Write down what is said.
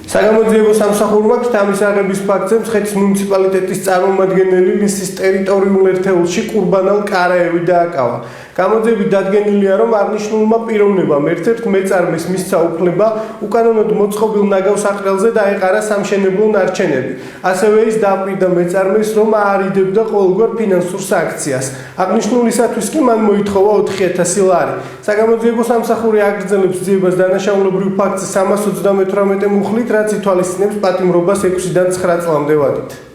საგამოძიებო სამსახურმა ქთამის აღების ფაქტზე მცხეთის მუნიციპალიტეტის წარმომადგენელი ლისის ტერიტორიულ ერთეულში ყურბანალ კარაევი დააკავა. გამოძიებით დადგენილია, რომ აღნიშნულმა პიროვნებამ ერთ-ერთ მეწარმეს მისცა უფლება უკანონოდ მოწყობილ ნაგავს აყრელზე დაეყარა სამშენებლო ნარჩენები. ასევე ის დააპირდა მეწარმეს, რომ აარიდებდა ყოველგვარ ფინანსურ სააქციას. აღნიშნულისათვის კი მან მოითხოვა 4,000 ლარი. საგამოძიებო სამსახური აგრძელებს ძიებას დანაშაულებრივ ფაქტზე 328 მუხლით, რაც ითვალისწინებს პატიმრობას 6-დან 9 წლამდე ვადით.